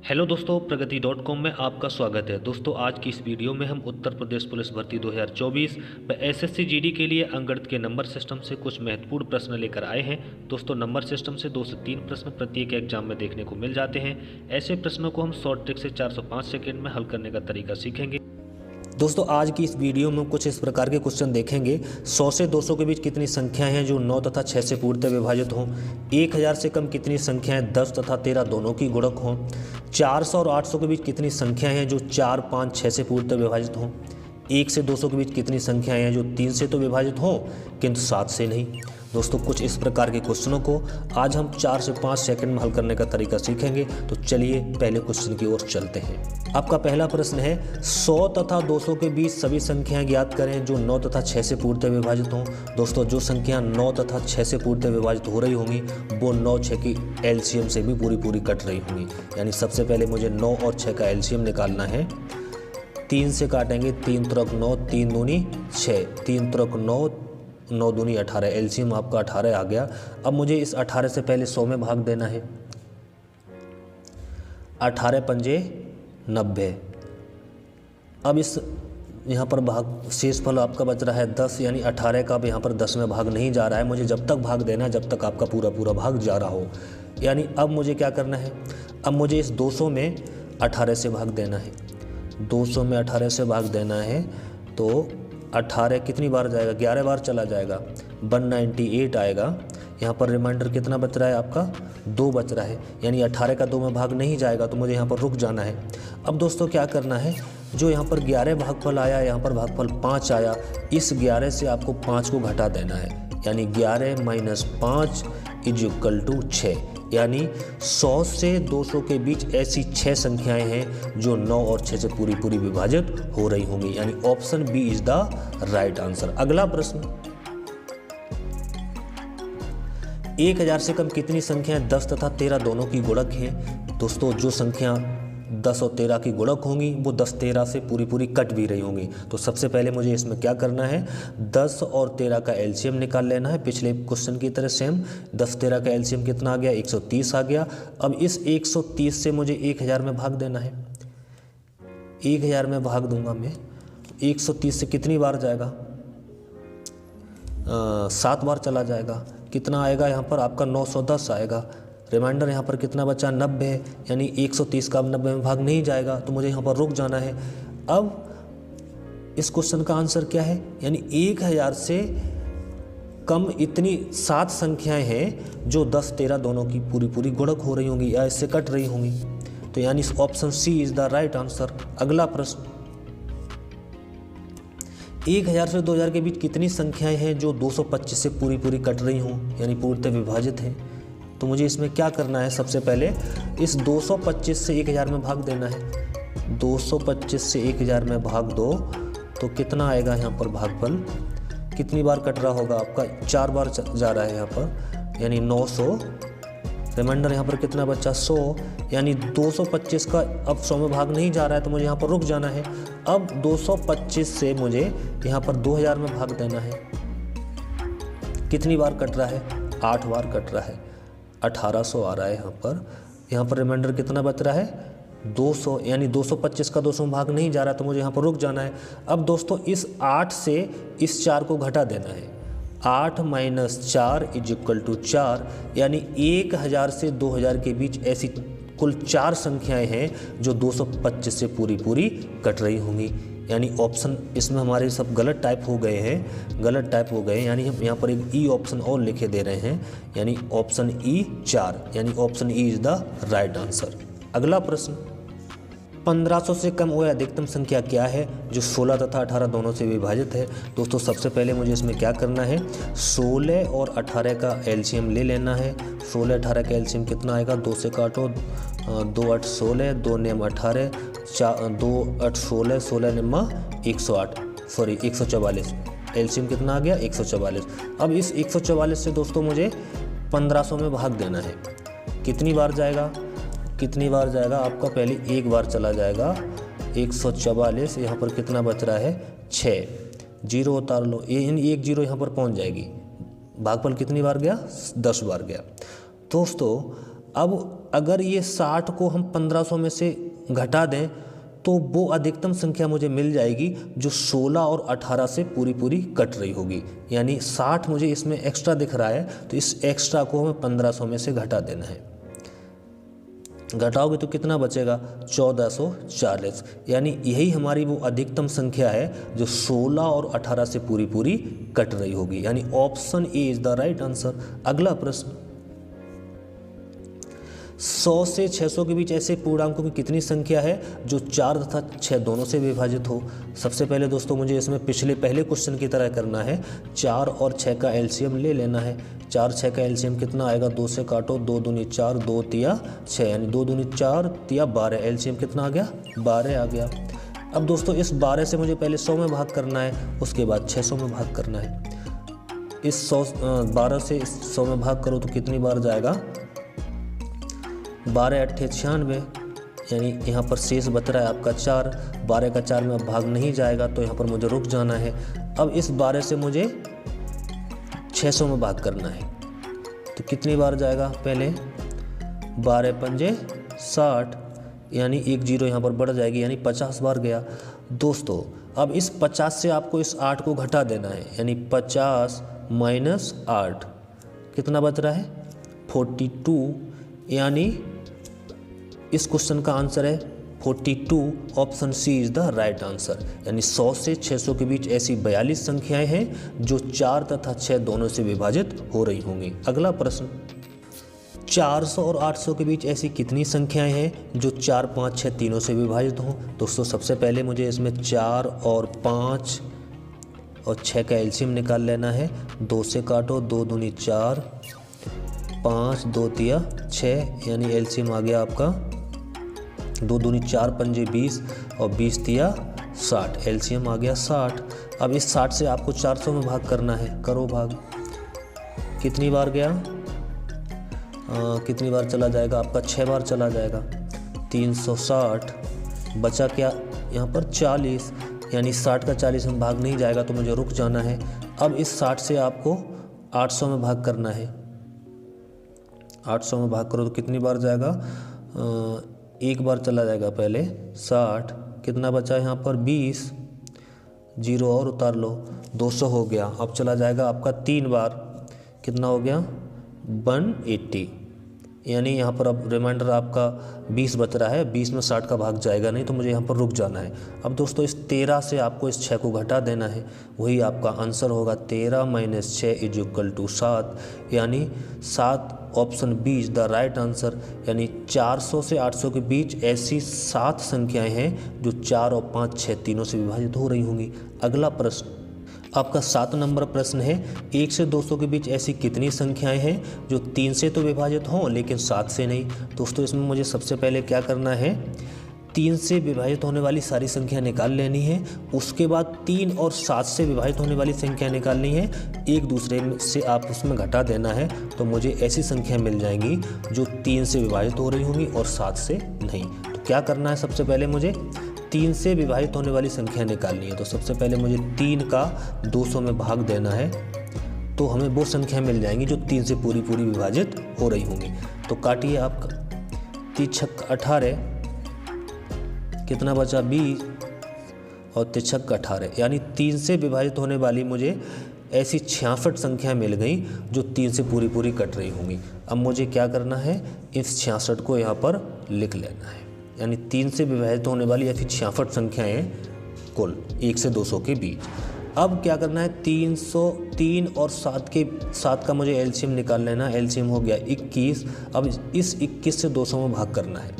Hello दोस्तों, प्रगति.com में आपका स्वागत है। दोस्तों, आज की इस वीडियो में हम उत्तर प्रदेश पुलिस भर्ती 2024 व एसएससी जीडी के लिए अंकगणित के नंबर सिस्टम से कुछ महत्वपूर्ण प्रश्न लेकर आए हैं। दोस्तों, नंबर सिस्टम से 2 से 3 प्रश्न प्रत्येक एग्जाम में देखने को मिल जाते हैं। ऐसे प्रश्नों को हम शॉर्ट ट्रिक से 405 सेकेंड में हल करने का तरीका सीखेंगे। दोस्तों, आज की इस वीडियो में कुछ इस प्रकार के क्वेश्चन देखेंगे। 100 से 200 के बीच कितनी संख्याएं हैं जो 9 तथा 6 से पूर्णतः विभाजित हों। 1000 से कम कितनी संख्याएं 10 तथा 13 दोनों की गुणक हों। 400 और 800 के बीच कितनी संख्याएं हैं जो 4, 5, 6 से पूर्णतः विभाजित हों। 1 से 200 के बीच कितनी संख्याएं हैं जो 3 से तो विभाजित हों किंतु 7 से नहीं। दोस्तों, कुछ इस प्रकार के क्वेश्चनों को आज हम 4 से 5 सेकंड में हल करने का तरीका सीखेंगे। तो चलिए पहले क्वेश्चन की ओर चलते हैं। आपका पहला प्रश्न है, 100 तथा 200 के बीच सभी संख्याएं ज्ञात करें जो 9 तथा 6 से पूर्णतः विभाजित हों। दोस्तों, जो संख्या 9 तथा 6 से पूर्णतः विभाजित हो रही होंगी वो 9, 6 की एलसीएम से भी पूरी कट रही होंगी। यानी सबसे पहले मुझे 9 और 6 का एलसीएम निकालना है। 3 से काटेंगे, 3 त्रिक 9, 3 दूनी 6, 3 त्रिक 9, 9 दूनी 18, एलसीएम आपका 18 आ गया। अब मुझे इस 18 से पहले 100 में भाग देना है। 18 पंजे 90। अब इस यहाँ पर भाग शेषफल आपका बच रहा है 10, यानी 18 का अब यहाँ पर 10 में भाग नहीं जा रहा है। मुझे जब तक भाग देना है जब तक आपका पूरा भाग जा रहा हो। यानी अब मुझे क्या करना है, अब मुझे इस 200 में 18 से भाग देना है। 200 में 18 से भाग देना है तो 18 कितनी बार जाएगा, 11 बार चला जाएगा, 198 आएगा। यहाँ पर रिमाइंडर कितना बच रहा है आपका, 2 बच रहा है। यानी 18 का 2 में भाग नहीं जाएगा तो मुझे यहाँ पर रुक जाना है। अब दोस्तों क्या करना है, जो यहाँ पर 11 भागफल आया, यहाँ पर भागफल 5 आया, इस 11 से आपको 5 को घटा देना है। यानी 11 - 5 = 6। यानी 100 से 200 के बीच ऐसी 6 संख्याएं हैं जो 9 और 6 से पूरी विभाजित हो रही होंगी। यानी option B is the right answer. अगला प्रश्न, 1000 से कम कितनी संख्याएं 10 तथा 13 दोनों की गुणक हैं। दोस्तों, जो संख्या 10 और 13 की गुणक होंगी वो 10, 13 से पूरी कट भी रही होंगी। तो सबसे पहले मुझे इसमें क्या करना है, 10 और 13 का एलसीएम निकाल लेना है। पिछले क्वेश्चन की तरह सेम 10, 13 का एलसीएम कितना आ गया, 130 आ गया। अब इस 130 से मुझे 1000 में भाग देना है। 1000 में भाग दूंगा मैं, 130 से कितनी बार जाएगा, 7 बार चला जाएगा। कितना आएगा यहाँ पर आपका 910 आएगा। रिमाइंडर यहाँ पर कितना बचा, 90, यानी 130 का अब 90 में भाग नहीं जाएगा तो मुझे यहाँ पर रुक जाना है। अब इस क्वेश्चन का आंसर क्या है, यानी 1000 से कम इतनी 7 संख्याएं हैं जो 10, 13 दोनों की पूरी गुणक हो रही होंगी या इससे कट रही होंगी। तो यानी option C is the right answer. अगला प्रश्न, 1000 से 2000 के बीच कितनी संख्याएं हैं जो 225 से पूरी कट रही हों, यानी पूर्णतः विभाजित हैं। तो मुझे इसमें क्या करना है, सबसे पहले इस 225 से 1000 में भाग देना है। 225 से 1000 में भाग दो तो कितना आएगा, यहाँ पर भागफल कितनी बार कट रहा होगा आपका, 4 बार जा रहा है यहाँ पर, यानी 900। रिमाइंडर यहाँ पर कितना बचा, 100। यानी 225 का अब 100 में भाग नहीं जा रहा है तो मुझे यहाँ पर रुक जाना है। अब 225 से मुझे यहाँ पर 2000 में भाग देना है। कितनी बार कट रहा है, 8 बार कट रहा है, 1800 आ रहा है यहाँ पर। यहाँ पर रिमाइंडर कितना बच रहा है, 200। यानी 225 का 200 में भाग नहीं जा रहा है तो मुझे यहाँ पर रुक जाना है। अब दोस्तों इस 8 से इस 4 को घटा देना है। 8 - 4 = 4। यानी 1000 से 2000 के बीच ऐसी कुल 4 संख्याएं हैं जो 225 से पूरी कट रही होंगी। यानी ऑप्शन इसमें हमारे सब गलत टाइप हो गए हैं, यानी हम यहाँ पर एक ई ऑप्शन और लिखे दे रहे हैं, यानी ऑप्शन ई 4, यानी option E is the right answer. अगला प्रश्न, 1500 से कम हुआ अधिकतम संख्या क्या है जो 16 तथा 18 दोनों से विभाजित है। दोस्तों, सबसे पहले मुझे इसमें क्या करना है, 16 और 18 का एलसीएम ले लेना है। 16, 18 का एलसीएम कितना आएगा, 2 से काटो, 2 8 16, 2 9 18, 2 8 16, 16 9 108, सॉरी 144। एलसीएम कितना आ गया, 144। अब इस 144 से दोस्तों मुझे 1500 में भाग देना है। कितनी बार जाएगा आपका, पहले 1 बार चला जाएगा, 144। यहाँ पर कितना बच रहा है, 6, 0 उतार लो, ये 1 0 यहाँ पर पहुँच जाएगी। भागफल कितनी बार गया, 10 बार गया। दोस्तों अब अगर ये 60 को हम 1500 में से घटा दें तो वो अधिकतम संख्या मुझे मिल जाएगी जो 16 और 18 से पूरी पूरी कट रही होगी। यानी 60 मुझे इसमें एक्स्ट्रा दिख रहा है, तो इस एक्स्ट्रा को हमें 1500 में से घटा देना है। घटाओगे तो कितना बचेगा? 1440। यानी यही हमारी वो अधिकतम संख्या है जो 16 और 18 से पूरी पूरी कट रही होगी। यानी option A is the right answer. अगला प्रश्न, 100 से 600 के बीच ऐसे पूर्णांकों की कितनी संख्या है जो 4 तथा 6 दोनों से विभाजित हो? सबसे पहले दोस्तों मुझे इसमें पहले क्वेश्चन की तरह करना है। 4 और 6 का एलसीएम ले लेना है। 4 6 का एलसीएम कितना आएगा? 2 से काटो, 2 दूनी 4, 2 तिया 6, यानी 2 दूनी 4 तिया 12। एलसीएम कितना आ गया? 12 आ गया। अब दोस्तों इस 12 से मुझे पहले 100 में भाग करना है, उसके बाद 600 में भाग करना है। इस 12 से 100 में भाग करो तो कितनी बार जाएगा? 12 8 96, यानी यहाँ पर शेष बच रहा है आपका 4। 12 का 4 में अब भाग नहीं जाएगा तो यहाँ पर मुझे रुक जाना है। अब इस 12 से मुझे 600 में भाग करना है, तो कितनी बार जाएगा? पहले 12 पंजे 60, यानी 1 0 यहाँ पर बढ़ जाएगी, यानी 50 बार गया। दोस्तों अब इस 50 से आपको इस 8 को घटा देना है, यानी 50 माइनस 8 कितना बच रहा है? 42। यानी इस क्वेश्चन का आंसर है 42। Option C is the right answer. यानी 100 से 600 के बीच ऐसी 42 संख्याएं हैं जो 4 तथा 6 दोनों से विभाजित हो रही होंगी। अगला प्रश्न, 400 और 800 के बीच ऐसी कितनी संख्याएं हैं जो 4 5 6 तीनों से विभाजित हों? दोस्तों सबसे पहले मुझे इसमें 4 और 5 और 6 का एलसीएम निकाल लेना है। 2 से काटो, 2 दूनी 4, 5 2 तिया 6, यानी एलसीएम आ गया आपका 2 दूनी 4 पंजे 20 और 20 तिया 60। एलसीएम आ गया 60। अब इस 60 से आपको 400 में भाग करना है। करो भाग। कितनी बार गया? कितनी बार चला जाएगा आपका? 6 बार चला जाएगा। 360 बचा क्या यहाँ पर? 40, यानी 60 का 40 में भाग नहीं जाएगा तो मुझे रुक जाना है। अब इस 60 से आपको 800 में भाग करना है। 800 में भाग करो तो कितनी बार जाएगा? 1 बार चला जाएगा पहले। 60 कितना बचा यहाँ पर? 20, 0 और उतार लो, 200 हो गया। अब चला जाएगा आपका 3 बार, कितना हो गया? 180। यानी यहाँ पर अब रिमाइंडर आपका 20 बच रहा है। 20 में 60 का भाग जाएगा नहीं तो मुझे यहाँ पर रुक जाना है। अब दोस्तों इस 13 से आपको इस 6 को घटा देना है, वही आपका आंसर होगा। 13 माइनस 6 इज इक्वल टू 7, यानी 7। Option B is the right answer. यानी 400 से 800 के बीच ऐसी 7 संख्याएं हैं जो 4 और 5 6 तीनों से विभाजित हो रही होंगी। अगला प्रश्न, आपका 7 नंबर प्रश्न है, 1 से 200 के बीच ऐसी कितनी संख्याएं हैं जो 3 से तो विभाजित हों लेकिन 7 से नहीं? दोस्तों इसमें मुझे सबसे पहले क्या करना है? 3 से विभाजित होने वाली सारी संख्या निकाल लेनी है। उसके बाद 3 और 7 से विभाजित होने वाली संख्या निकालनी है। एक दूसरे से आप उसमें घटा देना है तो मुझे ऐसी संख्या मिल जाएंगी जो 3 से विभाजित हो रही होंगी और 7 से नहीं। तो क्या करना है? सबसे पहले मुझे 3 से विभाजित होने वाली संख्या निकालनी है। तो सबसे पहले मुझे 3 का 200 में भाग देना है, तो हमें वो संख्या मिल जाएंगी जो 3 से पूरी पूरी विभाजित हो रही होंगी। तो काटिए आपका 3 छक्क 18, कितना बचा? 20 और 3 छक्क 18, यानी 3 से विभाजित होने वाली मुझे ऐसी 66 संख्या मिल गई जो 3 से पूरी पूरी कट रही होंगी। अब मुझे क्या करना है? इस 66 को यहाँ पर लिख लेना है। यानी 3 से विभाजित होने वाली ऐसी 66 संख्याएं कुल 1 से 200 के बीच। अब क्या करना है? 303 और 7 का मुझे एलसीएम निकाल लेना। एलसीएम हो गया 21। अब इस 21 से 200 में भाग करना है।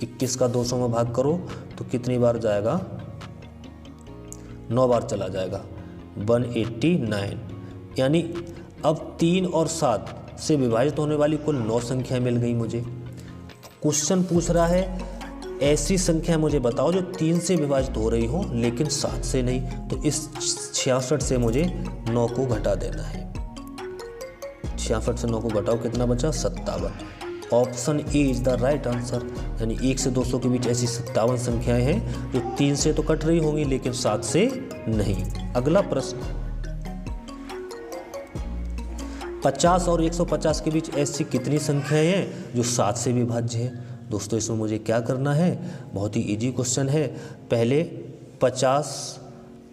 21 का 200 में भाग करो तो कितनी बार जाएगा? 9 बार चला जाएगा। 189, यानी अब 3 और 7 से विभाजित होने वाली कुल 9 संख्याएं मिल गई मुझे। क्वेश्चन पूछ रहा है ऐसी संख्या मुझे बताओ जो 3 से विभाजित हो रही हो लेकिन 7 से नहीं। तो इस 66 से मुझे 9 को घटा देना है। 66 से 9 को घटाओ, कितना बचा? 57। Option A is the right answer. यानी 1 से 200 के बीच ऐसी 57 संख्याएं हैं जो 3 से तो कट रही होंगी लेकिन 7 से नहीं। अगला प्रश्न, 50 और 150 के बीच ऐसी कितनी संख्याएं हैं जो 7 से विभाज्य है। दोस्तों इसमें मुझे क्या करना है, बहुत ही इजी क्वेश्चन है। पहले 50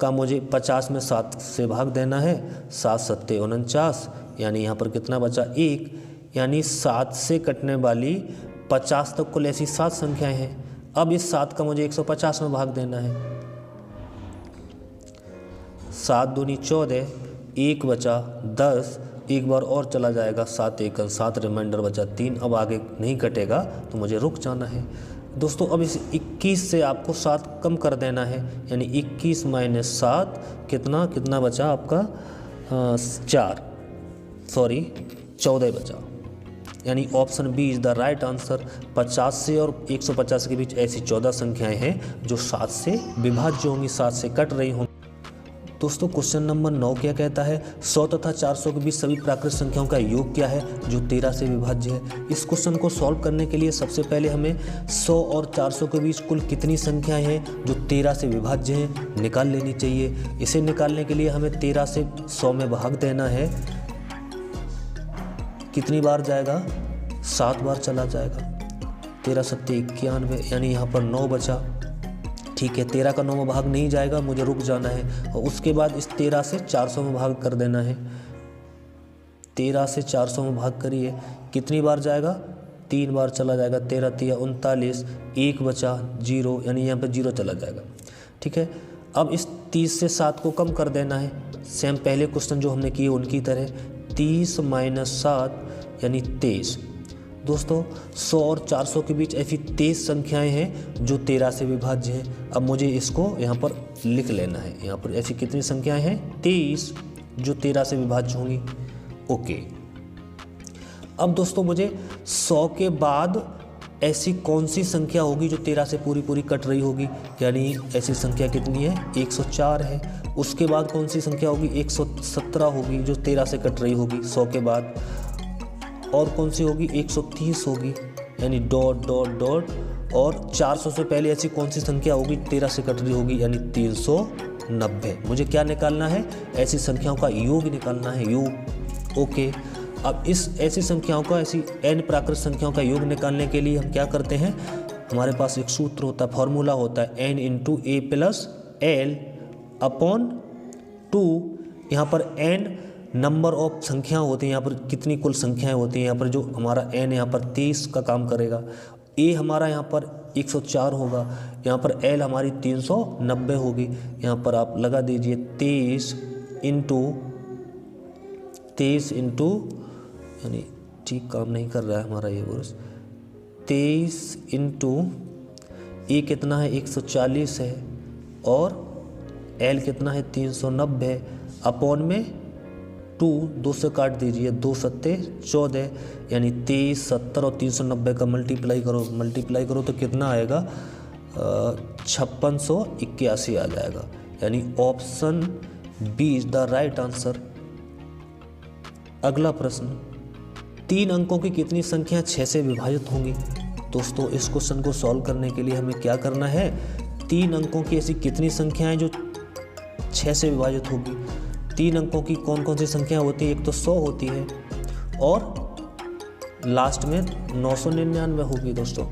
का मुझे 50 में 7 से भाग देना है, 7 सत्ते 49, यानी यहाँ पर कितना बचा 1, यानी 7 से कटने वाली 50 तक कुल ऐसी 7 संख्याएं हैं। अब इस 7 का मुझे 150 में भाग देना है, 7 दूनी 14, 1 बचा 10, एक बार और चला जाएगा, 7 एकल 7, रिमाइंडर बचा 3। अब आगे नहीं कटेगा तो मुझे रुक जाना है। दोस्तों अब इस 21 से आपको 7 कम कर देना है, यानी 21 माइनस 7 कितना बचा आपका 14 बचा, यानी option B is the right answer. 50 से और 150 के बीच ऐसी 14 संख्याएं हैं जो 7 से विभाज्य होंगी, 7 से कट रही होंगी। दोस्तों क्वेश्चन नंबर 9 क्या कहता है, 100 तथा 400 के बीच सभी प्राकृत संख्याओं का योग क्या है जो 13 से विभाज्य है। इस क्वेश्चन को सॉल्व करने के लिए सबसे पहले हमें 100 और 400 के बीच कुल कितनी संख्याएं हैं जो 13 से विभाज्य हैं निकाल लेनी चाहिए। इसे निकालने के लिए हमें 13 से 100 में भाग देना है, कितनी बार जाएगा 7 बार चला जाएगा, 13 सत्ते 91, यानी यहाँ पर 9 बचा। ठीक है, 13 का 9 में भाग नहीं जाएगा, मुझे रुक जाना है और उसके बाद इस 13 से 400 में भाग कर देना है। 13 से 400 में भाग करिए, कितनी बार जाएगा 3 बार चला जाएगा, 13 तिया 39, 1 बचा 0, यानी यहाँ पे 0 चला जाएगा। ठीक है, अब इस 30 से 7 को कम कर देना है, सेम पहले क्वेश्चन जो हमने किए उनकी तरह, 30 माइनस 7 यानी 23। दोस्तों 100 और 400 के बीच ऐसी 23 संख्याएं हैं जो 13 से विभाज्य हैं। अब मुझे इसको यहाँ पर लिख लेना है, यहाँ पर ऐसी कितनी संख्याएं हैं 23 जो 13 से विभाज्य होंगी। ओके, अब दोस्तों मुझे 100 के बाद ऐसी कौन सी संख्या होगी जो 13 से पूरी कट रही होगी, यानी ऐसी संख्या कितनी है 104 है। उसके बाद कौन सी संख्या होगी 117 होगी जो 13 से कट रही होगी 100 के बाद, और कौन सी होगी 130 होगी, यानी डॉट डॉट डॉट, और 400 से पहले ऐसी कौन सी संख्या होगी 13 से कट रही होगी, यानी 390। मुझे क्या निकालना है, ऐसी संख्याओं का योग निकालना है, योग। ओके, अब इस ऐसी संख्याओं का, ऐसी n प्राकृत संख्याओं का योग निकालने के लिए हम क्या करते हैं, हमारे पास एक सूत्र होता है, फॉर्मूला होता है n into a plus l upon 2। यहाँ पर n नंबर ऑफ संख्याएं होती हैं, यहाँ पर कितनी कुल संख्याएं होती हैं, यहाँ पर जो हमारा n यहाँ पर 23 का काम करेगा, a हमारा यहाँ पर 104 होगा, यहाँ पर l हमारी 390 होगी। यहाँ पर आप लगा दीजिए 23 इंटू यानी ठीक काम नहीं कर रहा है हमारा ये वर्ष, 23 इंटू a कितना है 140 है और l कितना है 390 अपॉन में 2 से काट दीजिए, 2 सत्ते 14, यानी 23, 70 और 390 का मल्टीप्लाई करो तो कितना आएगा 5681 आ जाएगा, यानी option B is the right answer. अगला प्रश्न, 3 अंकों की कितनी संख्या 6 से विभाजित होंगी। दोस्तों इस क्वेश्चन को सॉल्व करने के लिए हमें क्या करना है, 3 अंकों की ऐसी कितनी संख्याएं जो 6 से विभाजित होगी। 3 अंकों की कौन कौन सी संख्या होती है, एक तो 100 होती है और लास्ट में 999 होगी। दोस्तों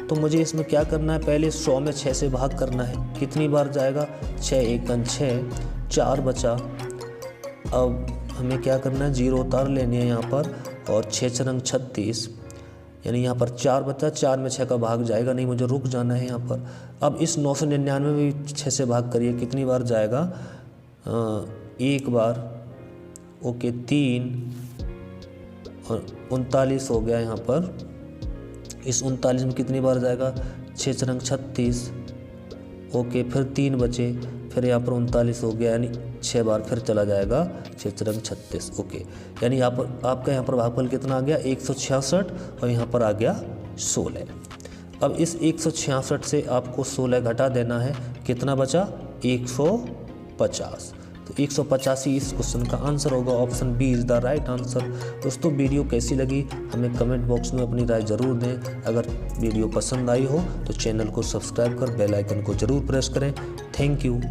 तो मुझे इसमें क्या करना है, पहले 100 में 6 से भाग करना है, कितनी बार जाएगा 6 एकन 6, 4 बचा। अब हमें क्या करना है, 0 उतार लेनी है यहाँ पर, और 6 चरंग 36, यानी यहाँ पर 4 बचा, 4 में 6 का भाग जाएगा नहीं, मुझे रुक जाना है यहाँ पर। अब इस 999 में भी 6 से भाग करिए, कितनी बार जाएगा 1 बार। ओके, 3 और 39 हो गया यहाँ पर, इस 39 में कितनी बार जाएगा 6 चरंग 36। ओके, फिर 3 बचे, फिर यहाँ पर 39 हो गया, यानी 6 बार फिर चला जाएगा 6 चरंग 36। ओके, यानी यहाँ पर आपका यहाँ पर भागफल कितना आ गया 166 और यहाँ पर आ गया 16। अब इस 166 से आपको 16 घटा देना है, कितना बचा 150। तो 185 इस क्वेश्चन का आंसर होगा, option B is the right answer. दोस्तों वीडियो कैसी लगी हमें कमेंट बॉक्स में अपनी राय ज़रूर दें। अगर वीडियो पसंद आई हो तो चैनल को सब्सक्राइब कर बेल आइकन को ज़रूर प्रेस करें। Thank you.